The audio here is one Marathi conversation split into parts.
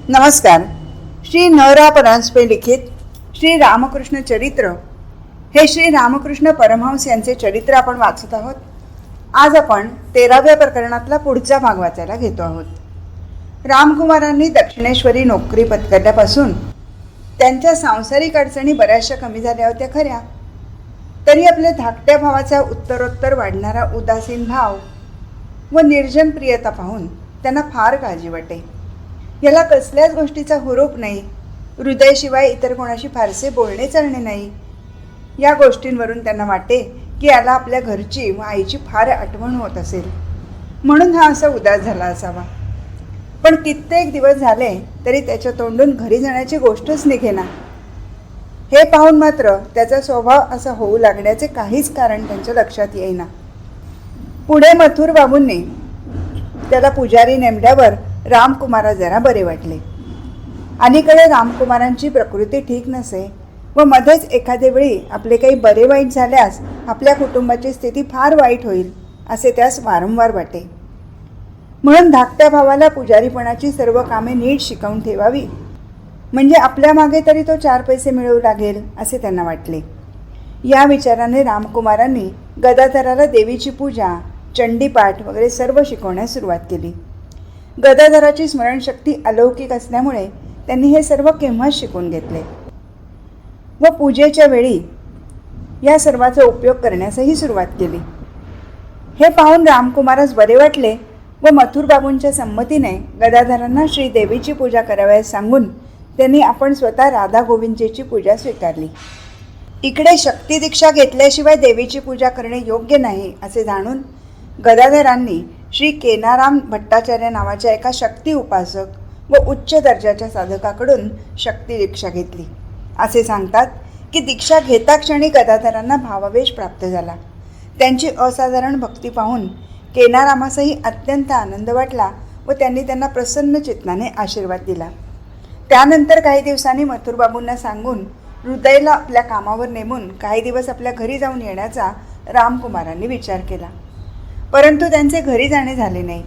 नमस्कार. श्री न रा परांजपे लिखित श्री रामकृष्ण चरित्र हे श्री रामकृष्ण परमहंस यांचे चरित्र आपण वाचत आहोत. आज आपण 13व्या प्रकरणातला पुढचा भाग वाचायला घेतो आहोत. रामकुमारांनी दक्षिणेश्वरी नोकरी पत्करल्यापासून त्यांच्या सांसारिक अडचणी बऱ्याचशा कमी झाल्या होत्या खऱ्या, तरी आपल्या धाकट्या भावाचा उत्तरोत्तर वाढणारा उदासीन भाव व निर्जन प्रियता पाहून त्यांना फार काळजी वाटे. याला कसल्याच गोष्टीचा हुरूप नाही, हृदयशिवाय इतर कोणाशी फारसे बोलणे चालणे नाही. या गोष्टींवरून त्यांना वाटे की याला आपल्या घरची व आईची फार आठवण होत असेल, म्हणून हा असा उदास झाला असावा. पण कित्येक दिवस झाले तरी त्याच्या तोंडून घरी जाण्याची गोष्टच निघेना. हे पाहून मात्र त्याचा स्वभाव असा होऊ लागण्याचे काहीच कारण त्यांच्या लक्षात येईना. पुढे मथुर बाबूंनी त्याला पुजारी नेमल्यावर रामकुमारा जरा बरे वाटले. अलीकडे रामकुमारांची प्रकृती ठीक नसे व मध्येच एखाद्या वेळी आपले काही बरे वाईट झाल्यास आपल्या कुटुंबाची स्थिती फार वाईट होईल असे त्यास वारंवार वाटे. म्हणून धाकट्या भावाला पुजारीपणाची सर्व कामे नीट शिकवून ठेवावी, म्हणजे आपल्या मागे तरी तो 4 पैसे मिळवू लागेल असे त्यांना वाटले. या विचाराने रामकुमारांनी गदाधराला देवीची पूजा, चंडीपाठ वगैरे सर्व शिकवण्यास सुरुवात केली. गदाधराची स्मरणशक्ती अलौकिक असल्यामुळे त्यांनी हे सर्व केव्हाच शिकून घेतले व पूजेच्या वेळी या सर्वाचा उपयोग करण्यासही सुरुवात केली. हे पाहून रामकुमारास बरे वाटले व मथुर बाबूंच्या संमतीने गदाधरांना श्रीदेवीची पूजा करावयास सांगून त्यांनी आपण स्वतः राधा गोविंदजीची पूजा स्वीकारली. इकडे शक्ती दीक्षा घेतल्याशिवाय देवीची पूजा करणे योग्य नाही असे जाणून गदाधरांनी श्री केनाराम भट्टाचार्य नावाच्या एका शक्ती उपासक व उच्च दर्जाच्या साधकाकडून शक्ती दीक्षा घेतली. असे सांगतात की दीक्षा घेता क्षणी गदाधरांना भावावेश प्राप्त झाला. त्यांची असाधारण भक्ती पाहून केनारामासही अत्यंत आनंद वाटला व त्यांनी त्यांना प्रसन्न चित्ताने आशीर्वाद दिला. त्यानंतर काही दिवसांनी मथुरबाबूंना सांगून हृदयला आपल्या कामावर नेमून काही दिवस आपल्या घरी जाऊन येण्याचा रामकुमारांनी विचार केला. परंतु त्यांचे घरी जाणे झाले नाही.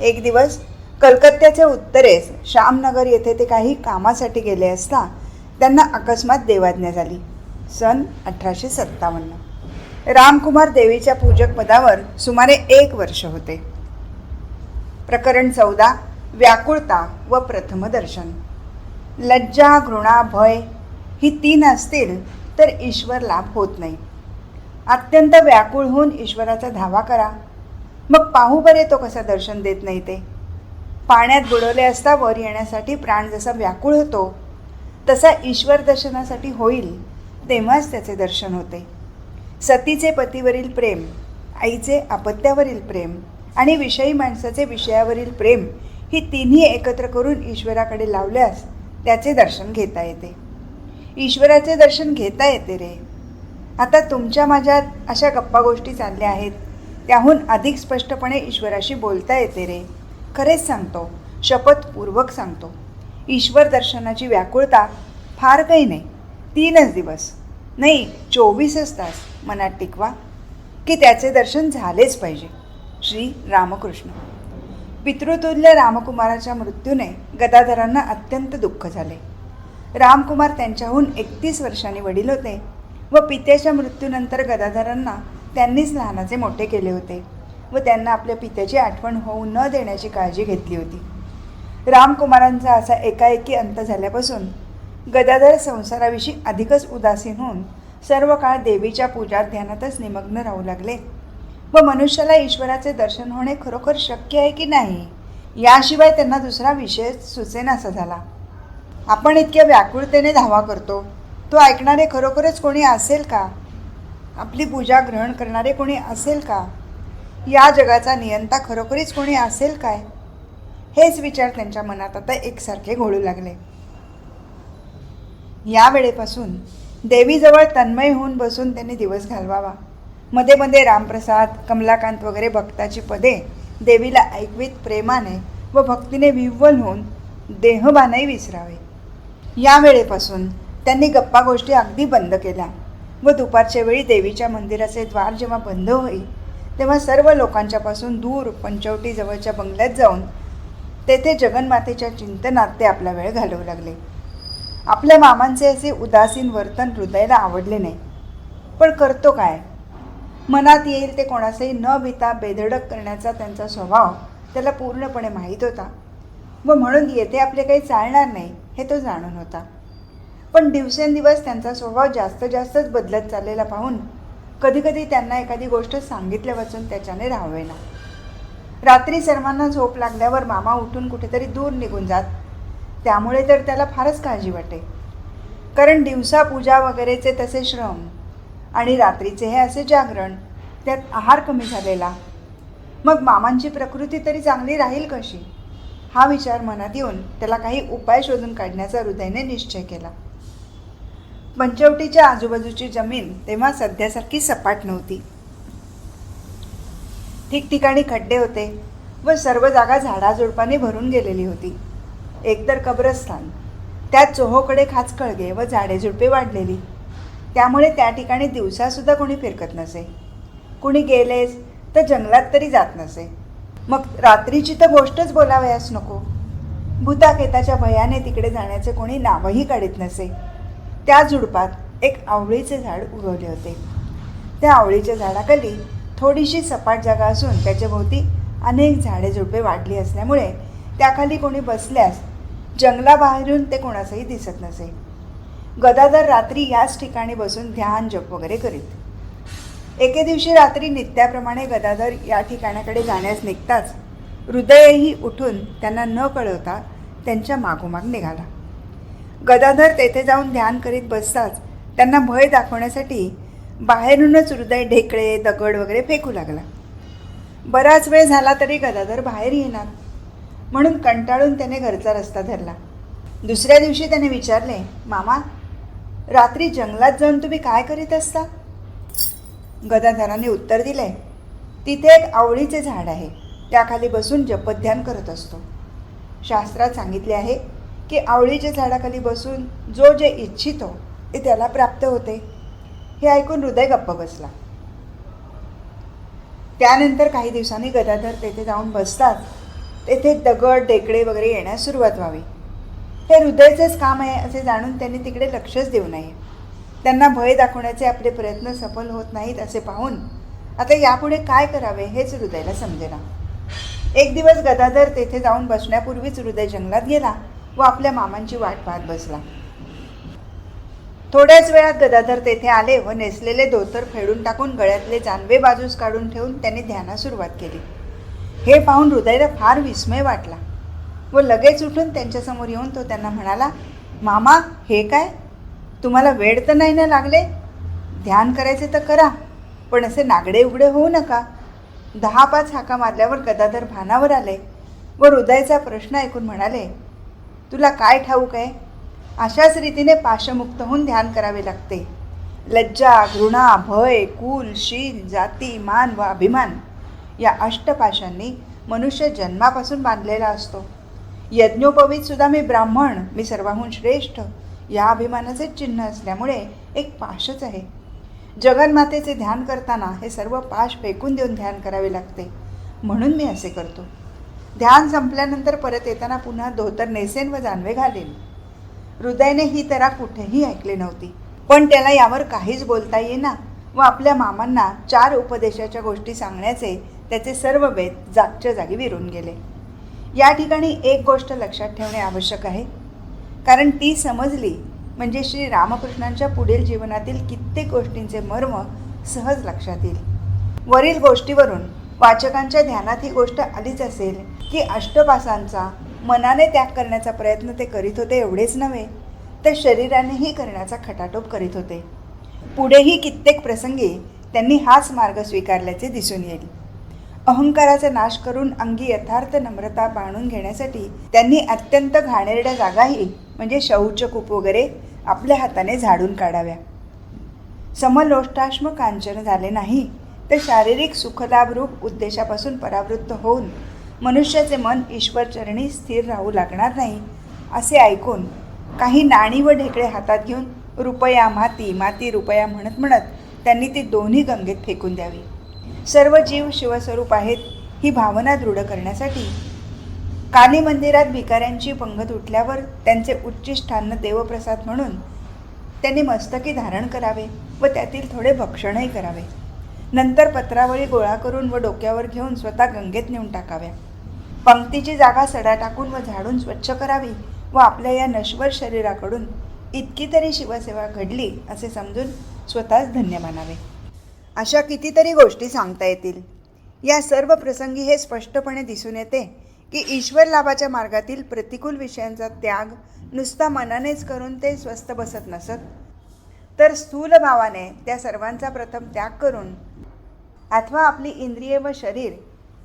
एक दिवस कलकत्त्याच्या उत्तरेस श्यामनगर येथे ते काही कामासाठी गेले असता त्यांना अकस्मात देवाज्ञा झाली. सन 1857. रामकुमार देवीच्या पूजक पदावर सुमारे 1 वर्ष होते. प्रकरण 14. व्याकुळता व प्रथम दर्शन. लज्जा, घृणा, भय ही 3 असतील तर ईश्वर लाभ होत नाही. अत्यंत व्याकुळ होऊन ईश्वराचा धावा करा, मग पाहू बरे तो कसा दर्शन देत नाही ते. पाण्यात बुडवले असता वर येण्यासाठी प्राण जसा व्याकुळ होतो तसा ईश्वर दर्शनासाठी होईल तेव्हाच त्याचे दर्शन होते. सतीचे पतीवरील प्रेम, आईचे अपत्यावरील प्रेम आणि विषयी माणसाचे विषयावरील प्रेम ही तिन्ही एकत्र करून ईश्वराकडे लावल्यास त्याचे दर्शन घेता येते. ईश्वराचे दर्शन घेता येते रे. आता तुमच्या माझ्यात अशा गप्पा गोष्टी चालल्या आहेत, त्याहून अधिक स्पष्टपणे ईश्वराशी बोलता येते रे. खरेच सांगतो, शपथपूर्वक सांगतो. ईश्वर दर्शनाची व्याकुळता फार काही नाही, 3च दिवस नाही 24च तास मनात टिकवा की त्याचे दर्शन झालेच पाहिजे. श्री रामकृष्ण. पितृतुल्य रामकुमाराच्या मृत्यूने गदाधरांना अत्यंत दुःख झाले. रामकुमार त्यांच्याहून 31 वर्षांनी वडील होते व पित्याच्या मृत्यूनंतर गदाधरांना त्यांनीच लहानाचे मोठे केले होते व त्यांना आपल्या पित्याची आठवण होऊ न देण्याची काळजी घेतली होती. रामकुमारांचा असा एकाएकी अंत झाल्यापासून गदाधर संसाराविषयी अधिकच उदासीन होऊन सर्व काळ देवीच्या पूजा ध्यानातच निमग्न राहू लागले व मनुष्याला ईश्वराचे दर्शन होणे खरोखर शक्य आहे की नाही याशिवाय त्यांना दुसरा विषय सुचेनासा झाला. आपण इतक्या व्याकुळतेने धावा करतो, तो ऐकणारे खरोखरच कोणी असेल का? आपली पूजा ग्रहण करणारे कोणी असेल का? या जगाचा नियंता खरोखरीच कोणी असेल काय? हेच विचार त्यांच्या मनात आता एकसारखे घोळू लागले. या वेळेपासून देवीजवळ तन्मय होऊन बसून त्यांनी दिवस घालवावा. मध्ये मध्ये रामप्रसाद, कमलाकांत वगैरे भक्ताची पदे देवीला ऐकवीत प्रेमाने व भक्तीने विह्वल होऊन देहभानही विसरावे. या वेळेपासून त्यांनी गप्पा गोष्टी अगदी बंद केल्या व दुपारच्या वेळी देवीच्या मंदिराचे द्वार जेव्हा बंद होई तेव्हा सर्व लोकांच्यापासून दूर पंचवटीजवळच्या बंगल्यात जाऊन तेथे जगन्मातेच्या चिंतनात ते आपला वेळ घालवू लागले. आपल्या मामांचे असे उदासीन वर्तन हृदयाला आवडले नाही. पण करतो काय? मनात येईल ते कोणासही न भीता बेधडक करण्याचा त्यांचा स्वभाव त्याला पूर्णपणे माहीत होता व म्हणून येथे आपले काही चालणार नाही हे तो जाणून होता. पण दिवसेंदिवस त्यांचा स्वभाव जास्तच बदलत चाललेला पाहून कधीकधी त्यांना एखादी गोष्ट सांगितल्या वाचून त्याच्याने राहावेना. रात्री सर्वांना झोप लागल्यावर मामा उठून कुठेतरी दूर निघून जात. त्यामुळे तर त्याला फारच काळजी वाटे. कारण दिवसा पूजा वगैरेचे तसे श्रम आणि रात्रीचे हे असे जागरण, त्यात आहार कमी झालेला. मग मामांची प्रकृती तरी चांगली राहील कशी? हा विचार मनात येऊन त्याला काही उपाय शोधून काढण्याचा हृदयाने निश्चय केला. पंचवटीच्या आजूबाजूची जमीन तेव्हा सध्यासारखी सपाट नव्हती. ठिकठिकाणी खड्डे होते व सर्व जागा झाडाझुडपांनी भरून गेलेली होती. एकतर कब्रस्थान, त्यात चोहोकडे खाचखळगे व झाडेझुडपे वाढलेली. त्यामुळे त्या ठिकाणी दिवसासुद्धा कोणी फिरकत नसे. कुणी गेलेच तर जंगलात तरी जात नसे. मग रात्रीची तर गोष्टच बोलावयास नको. भूताकेताच्या भयाने तिकडे जाण्याचे कोणी नावही काढीत नसे. त्या झुडपात एक आवळीचे झाड उगवले होते. त्या आवळीच्या झाडाखाली थोडीशी सपाट जागा असून त्याच्या भोवती अनेक झाडे झुडपे वाढली असल्यामुळे त्याखाली कोणी बसल्यास जंगलाबाहेरून ते कोणासही दिसत नसे. गदाधर रात्री याच ठिकाणी बसून ध्यान जप वगैरे करीत. एके दिवशी रात्री नित्याप्रमाणे गदाधर या ठिकाणाकडे जाण्यास निघताच हृदयही उठून त्यांना न कळवता त्यांच्या मागोमाग निघाला. गदाधर तेथे जाऊन ध्यान करीत बसताच त्यांना भय दाखवण्यासाठी बाहेरूनच हृदय ढेकळे दगड वगैरे फेकू लागला. बराच वेळ झाला तरी गदाधर बाहेर येणार, म्हणून कंटाळून त्याने घरचा रस्ता धरला. दुसऱ्या दिवशी त्याने विचारले, मामा, रात्री जंगलात जाऊन तुम्ही काय करीत असता? गदाधराने उत्तर दिले, तिथे एक आवळीचे झाड आहे, त्याखाली बसून जपध्यान करत असतो. शास्त्रात सांगितले आहे की आवळीच्या झाडाखाली बसून जो जे इच्छितो ते त्याला प्राप्त होते. हे ऐकून हृदय गप्प बसला. त्यानंतर काही दिवसांनी गदाधर तेथे जाऊन बसतात तेथे दगड ढेकळे वगैरे येण्यास सुरुवात व्हावी. हे हृदयचेच काम आहे असे जाणून त्यांनी तिकडे लक्षच देऊ नये. त्यांना भय दाखवण्याचे आपले प्रयत्न सफल होत नाहीत असे पाहून आता यापुढे काय करावे हेच हृदयाला समजेना. एक दिवस गदाधर तेथे जाऊन बसण्यापूर्वीच हृदय जंगलात गेला व आपल्या मामांची वाट पाहत बसला. थोड्याच वेळात गदाधर तेथे आले व नेसलेले धोतर फेडून टाकून गळ्यातले जानवे बाजूस काढून ठेवून त्यांनी ध्यानास सुरुवात केली. हे पाहून हृदयाला फार विस्मय वाटला व लगेच उठून त्यांच्यासमोर येऊन तो त्यांना म्हणाला, मामा, हे काय? तुम्हाला वेळ तर नाही ना लागले? ध्यान करायचे तर करा, पण असे नागडे उघडे होऊ नका. 10-5 हाका मारल्यावर गदाधर भानावर आले व हृदयाचा प्रश्न ऐकून म्हणाले, तुला काय ठाऊक आहे? अशाच रीतीने पाशमुक्त होऊन ध्यान करावे लागते. लज्जा, घृणा, भय, कुल, शील, जाती, मान व अभिमान या अष्टपाशांनी मनुष्य जन्मापासून बांधलेला असतो. यज्ञोपवीत सुद्धा मी ब्राह्मण, मी सर्वाहून श्रेष्ठ या अभिमानाचे चिन्ह असल्यामुळे एक पाशच आहे. जगन्मातेचे ध्यान करताना हे सर्व पाश फेकून देऊन ध्यान करावे लागते, म्हणून मी असे करतो. ध्यान संपल्यानंतर परत येताना पुन्हा धोतर नेसेन व जानवे घालेन. हृदयने ही तऱ्हा कुठेही ऐकली नव्हती, पण त्याला यावर काहीच बोलता येईना व आपल्या मामांना 4 उपदेशाच्या गोष्टी सांगण्याचे त्याचे सर्व वेद जागच्या जागी विरून गेले. या ठिकाणी एक गोष्ट लक्षात ठेवणे आवश्यक आहे, कारण ती समजली म्हणजे श्री रामकृष्णांच्या पुढील जीवनातील कित्येक गोष्टींचे मर्म सहज लक्षात येईल. वरील गोष्टीवरून वाचकांच्या ध्यानात ही गोष्ट आलीच असेल की अष्टपासांचा मनाने त्याग करण्याचा प्रयत्न ते करीत होते एवढेच नव्हे, तर शरीरानेही करण्याचा खटाटोप करीत होते. पुढेही कित्येक प्रसंगी त्यांनी हाच मार्ग स्वीकारल्याचे दिसून येईल. अहंकाराचा नाश करून अंगी यथार्थ नम्रता बाणून घेण्यासाठी त्यांनी अत्यंत घाणेरड्या जागाही म्हणजे शौचकूप वगैरे आपल्या हाताने झाडून काढाव्या. समलोष्टाश्म कांचन झाले नाही तर शारीरिक सुखलाभरूप उद्देशापासून परावृत्त होऊन मनुष्याचे मन ईश्वरचरणी स्थिर राहू लागणार नाही असे ऐकून काही नाणी व ढेकळे हातात घेऊन रुपया माती, माती रुपया म्हणत म्हणत त्यांनी ती दोन्ही गंगेत फेकून द्यावी. सर्व जीव शिवस्वरूप आहेत ही भावना दृढ करण्यासाठी काली मंदिरात भिकाऱ्यांची पंगत उठल्यावर त्यांचे उच्चिष्टान्न देवप्रसाद म्हणून त्यांनी मस्तकी धारण करावे व त्यातील थोडे भक्षणही करावे. नंतर पत्रावळी गोळा करून व डोक्यावर घेऊन स्वतः गंगेत नेऊन टाकाव्या. पंक्तीची जागा सडा टाकून व झाडून स्वच्छ करावी व आपल्या या नश्वर शरीराकडून इतकी तरी शिवसेवा घडली असे समजून स्वतःच धन्य मानावे. अशा कितीतरी गोष्टी सांगता येतील. या सर्व प्रसंगी हे स्पष्टपणे दिसून येते की ईश्वर लाभाच्या मार्गातील प्रतिकूल विषयांचा त्याग नुसता मनानेच करून ते स्वस्थ बसत नसत, तर स्थूल भावाने त्या सर्वांचा प्रथम त्याग करून अथवा आपली इंद्रिये व शरीर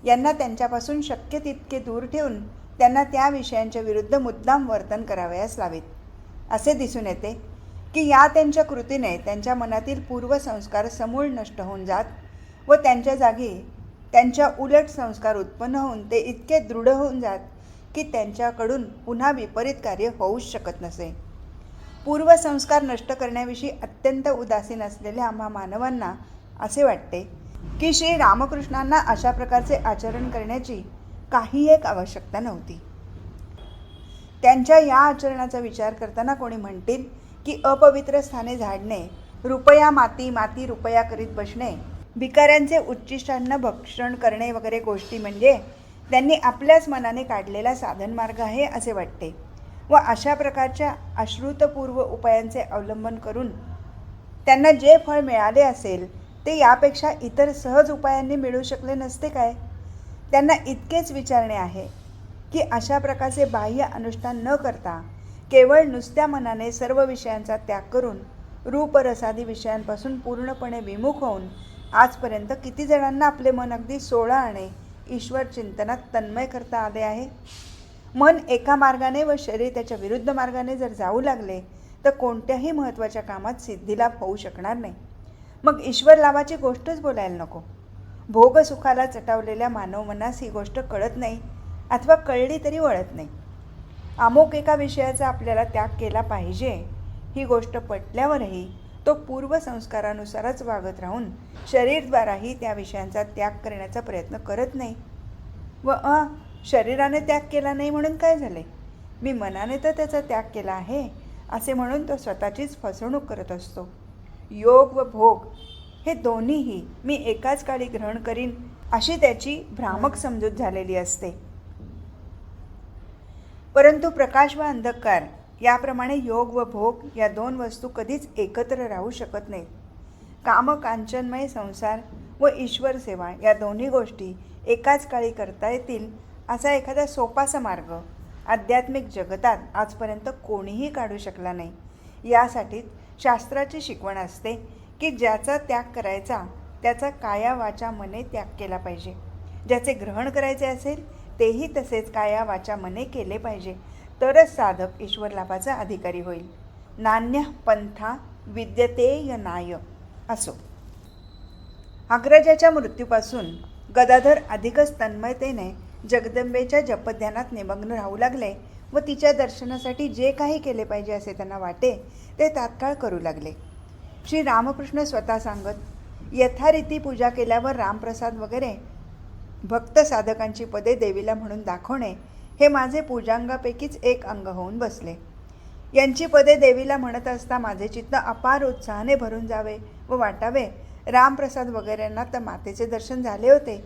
यांना त्यांच्यापासून शक्य तितके दूर ठेवून त्यांना त्या विषयांच्या विरुद्ध मुद्दाम वर्तन करावयास लावीत. असे दिसून येते की या त्यांच्या कृतीने त्यांच्या मनातील पूर्वसंस्कार समूळ नष्ट होऊन जात व त्यांच्या जागी त्यांच्या उलट संस्कार उत्पन्न होऊन ते इतके दृढ होऊन जात की त्यांच्याकडून पुन्हा विपरीत कार्य होऊच शकत नसे. पूर्वसंस्कार नष्ट करण्याविषयी अत्यंत उदासीन असलेल्या आम्हा मानवांना असे वाटते की श्री रामकृष्णांना अशा प्रकारचे आचरण करण्याची काही एक आवश्यकता नव्हती. त्यांच्या या आचरणाचा विचार करताना कोणी म्हणतील की अपवित्र स्थाने झाडणे, रुपया माती माती रुपया करीत बसणे, भिकाऱ्यांचे उच्चिष्टान्न भक्षण करणे वगैरे गोष्टी म्हणजे त्यांनी आपल्याच मनाने काढलेला साधन मार्ग आहे असे वाटते व अशा प्रकारच्या अश्रुतपूर्व उपायांचे अवलंबन करून त्यांना जे फळ मिळाले असेल ते यापेक्षा इतर सहज उपायांनी मिळू शकले नसते काय. त्यांना इतकेच विचारणे आहे की अशा प्रकारचे बाह्य अनुष्ठान न करता केवळ नुसत्या मनाने सर्व विषयांचा त्याग करून रूपरसादी विषयांपासून पूर्णपणे विमुख होऊन आजपर्यंत किती जणांना आपले मन अगदी 16 आणे ईश्वर चिंतनात तन्मय करता आले आहे. मन एका मार्गाने व शरीर त्याच्या विरुद्ध मार्गाने जर जाऊ लागले तर कोणत्याही महत्त्वाच्या कामात सिद्धिलाभ होऊ शकणार नाही. मग ईश्वर लाभाची गोष्टच बोलायला नको. भोगसुखाला चटावलेल्या मानव मनास ही गोष्ट कळत नाही अथवा कळली तरी वळत नाही. अमुक एका विषयाचा आपल्याला त्याग केला पाहिजे ही गोष्ट पटल्यावरही तो पूर्वसंस्कारानुसारच वागत राहून शरीरद्वाराही त्या विषयांचा त्याग करण्याचा प्रयत्न करत नाही. व शरीराने त्याग केला नाही म्हणून काय झाले, मी मनाने तर त्याचा त्याग केला आहे असे म्हणून तो स्वतःचीच फसवणूक करत असतो. योग व भोग हे दोन्हीही मी एकाच काळी ग्रहण करीन अशी त्याची भ्रामक समजूत झालेली असते. परंतु प्रकाश व अंधकार याप्रमाणे योग व भोग या दोन वस्तू कधीच एकत्र राहू शकत नाहीत. काम कांचनमय संसार व ईश्वर सेवा या दोन्ही गोष्टी एकाच काळी करता येतील असा एखादा सोपासा मार्ग आध्यात्मिक जगतात आजपर्यंत कोणीही काढू शकला नाही. यासाठी शास्त्राची शिकवण असते की ज्याचा त्याग करायचा त्याचा काया वाचा मने त्याग केला पाहिजे. ज्याचे ग्रहण करायचे असेल तेही तसेच काया वाचा मने केले पाहिजे, तरच साधक ईश्वर लाभाचा अधिकारी होईल. नान्य पंथा विद्यते नाय असो. अग्रजाच्या मृत्यूपासून गदाधर अधिकच तन्मयतेने जगदंबेच्या जपध्यानात निमग्न राहू लागले व तिच्या दर्शनासाठी जे काही केले पाहिजे असे त्यांना वाटे ते तात्काळ करू लागले. श्री रामकृष्ण स्वतः सांगत, यथारीती पूजा केल्यावर रामप्रसाद वगैरे भक्त साधकांची पदे देवीला म्हणून दाखवणे हे माझे पूजांगापैकीच एक अंग होऊन बसले. यांची पदे देवीला म्हणत असता माझे चित्त अपार उत्साहाने भरून जावे व वाटावे रामप्रसाद वगैरेंना तर मातेचे दर्शन झाले होते,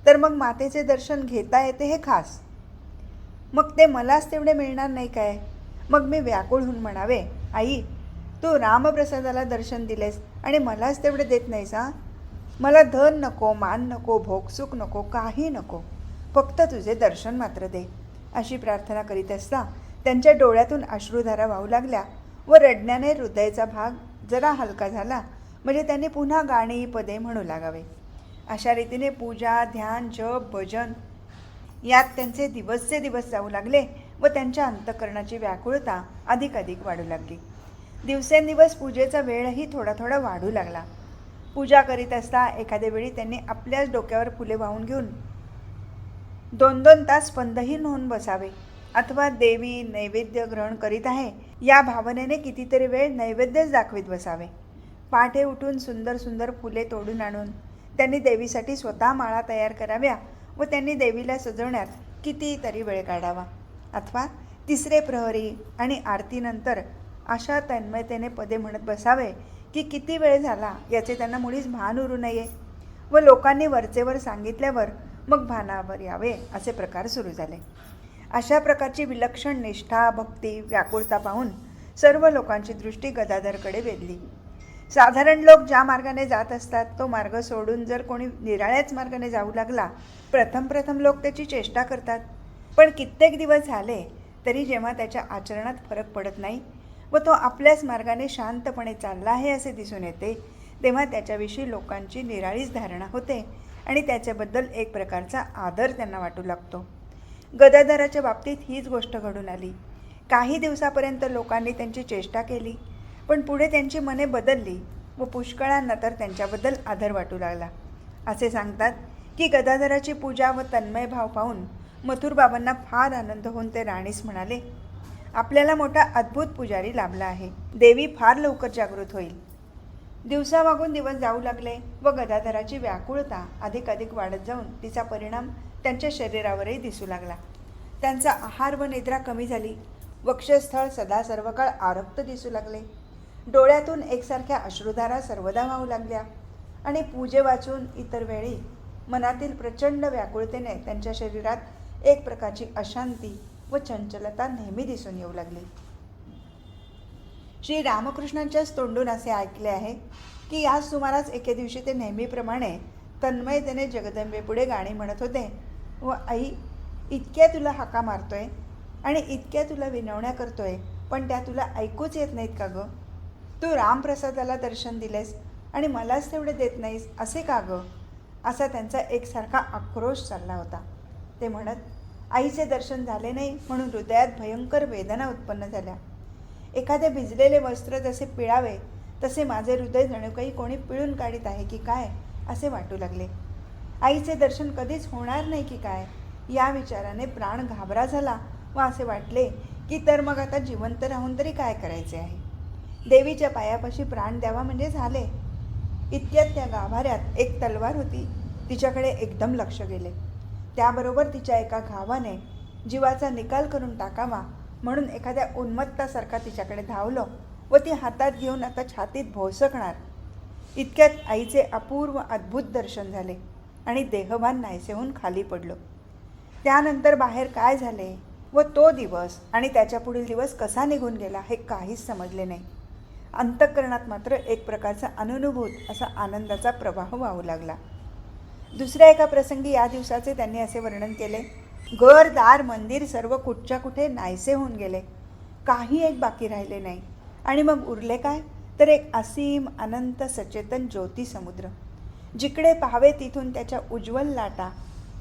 तर मग मातेचे दर्शन घेता येते हे खास, मग ते मलाच तेवढे मिळणार नाही काय. मग मी व्याकुळ होऊन म्हणावे, आई तू रामप्रसादाला दर्शन दिलेस आणि मलाच तेवढे देत नाहीस. मला धन नको, मान नको, भोगसुख नको, काही नको, फक्त तुझे दर्शन मात्र दे. अशी प्रार्थना करीत असता त्यांच्या डोळ्यातून अश्रुधारा वाहू लागल्या व रडण्याने हृदयाचा भाग जरा हलका झाला म्हणजे त्यांनी पुन्हा गाणी पदे म्हणू लागावे. अशा रीतीने पूजा, ध्यान, जप, भजन यात त्यांचे दिवसचे दिवस जाऊ लागले व त्यांच्या अंतःकरणाची व्याकुळता अधिकाधिक वाढू लागली. दिवसेंदिवस पूजेचा वेळही थोडा थोडा वाढू लागला. पूजा करीत असता एखाद्या वेळी त्यांनी आपल्याच डोक्यावर फुले वाहून घेऊन 2-2 तास स्पंदहीन होऊन बसावे अथवा देवी नैवेद्य ग्रहण करीत आहे या भावनेने कितीतरी वेळ नैवेद्यच दाखवीत बसावे. पहाटे उठून सुंदर सुंदर फुले तोडून आणून त्यांनी देवीसाठी स्वतः माळा तयार कराव्या व त्यांनी देवीला सजवण्यात कितीतरी वेळ काढावा, अथवा तिसरे प्रहरी आणि आरतीनंतर अशा तन्मयतेने पदे म्हणत बसावे की किती वेळ झाला याचे त्यांना मुळीच भान उरू नये व लोकांनी वरचेवर सांगितल्यावर मग भानावर यावे असे प्रकार सुरू झाले. अशा प्रकारची विलक्षण निष्ठा, भक्ती, व्याकुळता पाहून सर्व लोकांची दृष्टी गदाधरकडे वेधली. साधारण लोक ज्या मार्गाने जात असतात तो मार्ग सोडून जर कोणी निराळ्याच मार्गाने जाऊ लागला, प्रथम लोक त्याची चेष्टा करतात, पण कित्येक दिवस झाले तरी जेव्हा त्याच्या आचरणात फरक पडत नाही व तो आपल्याच मार्गाने शांतपणे चालला आहे असे दिसून येते, तेव्हा त्याच्याविषयी लोकांची निराळीच धारणा होते आणि त्याच्याबद्दल एक प्रकारचा आदर त्यांना वाटू लागतो. गदाधराच्या बाबतीत हीच गोष्ट घडून आली. काही दिवसापर्यंत लोकांनी त्यांची चेष्टा केली, पण पुढे त्यांची मने बदलली व पुष्कळांना तर त्यांच्याबद्दल आदर वाटू लागला. असे सांगतात की गदाधराची पूजा व तन्मय भाव पाहून मथुरबाबांना फार आनंद होऊन ते राणीस म्हणाले, आपल्याला मोठा अद्भुत पुजारी लाभला आहे. देवी फार लवकर जागृत होईल. दिवसामागून दिवस जाऊ लागले व गदाधराची व्याकुळता अधिक वाढत जाऊन तिचा परिणाम त्यांच्या शरीरावरही दिसू लागला. त्यांचा आहार व निद्रा कमी झाली. वक्षस्थळ सदा सर्व काळ आरक्त दिसू लागले. डोळ्यातून एकसारख्या अश्रुधारा सर्वदा वाहू लागल्या आणि पूजे वाचून इतर वेळी मनातील प्रचंड व्याकुळतेने त्यांच्या शरीरात एक प्रकारची अशांती व चंचलता नेहमी दिसून येऊ लागली. श्री रामकृष्णांच्याच तोंडून असे ऐकले आहे की याच सुमारास एके दिवशी ते नेहमीप्रमाणे तन्मयतेने जगदंबेपुढे गाणी म्हणत होते व आई, इतक्या तुला हाका मारतोय आणि इतक्या तुला विनवण्या करतोय, पण त्या तुला ऐकूच येत नाहीत का गं? तू रामप्रसादाला दर्शन दिलेस आणि मलाच तेवढे देत नाहीस असे का गं? असा त्यांचा एकसारखा आक्रोश चालला होता. ते म्हणत, आईचे दर्शन झाले नाही म्हणून हृदयात भयंकर वेदना उत्पन्न झाल्या. एखादे भिजलेले वस्त्र जसे पिळावे तसे माझे हृदय जणू काही कोणी पिळून काढीत आहे की काय असे वाटू लागले. आईचे दर्शन कधीच होणार नाही की काय या विचाराने प्राण घाबरा झाला व असे वाटले की तर मग आता जिवंत राहून तरी काय करायचे आहे. देवीच्या पायापाशी प्राण द्यावा म्हणजे झाले. इतक्यात त्या गाभाऱ्यात एक तलवार होती, तिच्याकडे एकदम लक्ष गेले. त्याबरोबर तिच्या एका घावाने जीवाचा निकाल करून टाकावा म्हणून एखाद्या उन्मत्तासारखा तिच्याकडे धावलो व ती हातात घेऊन आता छातीत भोसकणार. इतक्यात आईचे अपूर्व अद्भुत दर्शन झाले आणि देहभान नाहीसे होऊन खाली पडलो. त्यानंतर बाहेर काय झाले व तो दिवस आणि त्याच्या पुढील दिवस कसा निघून गेला हे काहीच समजले नाही. अंतःकरणात मात्र एक प्रकारचा अननुभूत असा आनंदाचा प्रवाह वाहू लागला. दुसऱ्या एका प्रसंगी या दिवसाचे त्यांनी असे वर्णन केले, घर, दार, मंदिर सर्व कुठच्या कुठे नाहीसे होऊन गेले. काही एक बाकी राहिले नाही आणि मग उरले काय तर एक असीम अनंत सचेतन ज्योती समुद्र. जिकडे पाहावे तिथून त्याच्या उज्ज्वल लाटा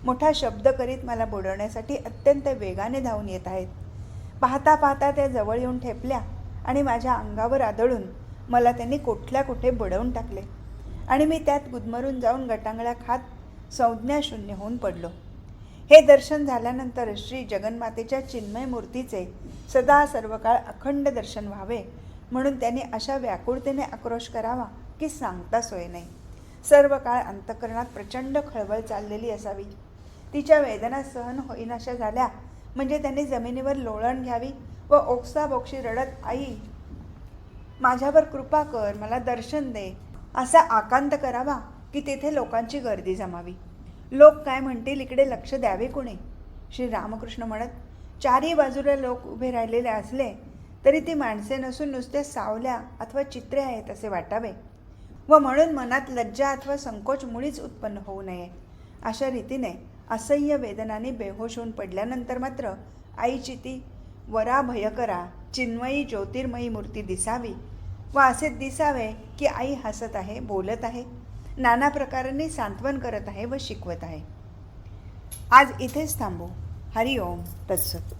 मोठा शब्द करीत मला बुडवण्यासाठी अत्यंत वेगाने धावून येत आहेत. पाहता पाहता त्या जवळ येऊन ठेपल्या आणि माझ्या अंगावर आदळून मला त्यांनी कुठल्या कुठे बुडवून टाकले आणि मी त्यात गुदमरून जाऊन गटांगळ्या खात संज्ञाशून्य होऊन पडलो. हे दर्शन झाल्यानंतर श्री जगन्मातेच्या चिन्मय मूर्तीचे सदा सर्व काळ अखंड दर्शन व्हावे म्हणून त्यांनी अशा व्याकुळतेने आक्रोश करावा की सांगता सोय नाही. सर्व काळ अंतःकरणात प्रचंड खळबळ चाललेली असावी. तिच्या वेदना सहन होईनाशा झाल्या म्हणजे त्यांनी जमिनीवर लोळण घ्यावी व ओक्साबोक्षी रडत, आई माझ्यावर कृपा कर, मला दर्शन दे असा आकांत करावा की तेथे लोकांची गर्दी जमावी. लोक काय म्हणतील इकडे लक्ष द्यावे कोणी? श्री रामकृष्ण म्हणत, चारी बाजूला लोक उभे राहिलेले असले तरी ती माणसे नसून नुसते सावल्या अथवा चित्रे आहेत असे वाटावे व म्हणून मनात लज्जा अथवा संकोच मुळीच उत्पन्न होऊ नये. अशा रीतीने असह्य वेदनाने बेहोश होऊन पडल्यानंतर मात्र आईची ती वरा भयकरा चिन्मयी ज्योतिर्मयी मूर्ती दिसावी व असे दिसावे की आई हसत आहे, बोलत आहे, नाना प्रकारांनी सांत्वन करत आहे व शिकवत आहे. आज इथेच थांबू. हरिओम तत्सत.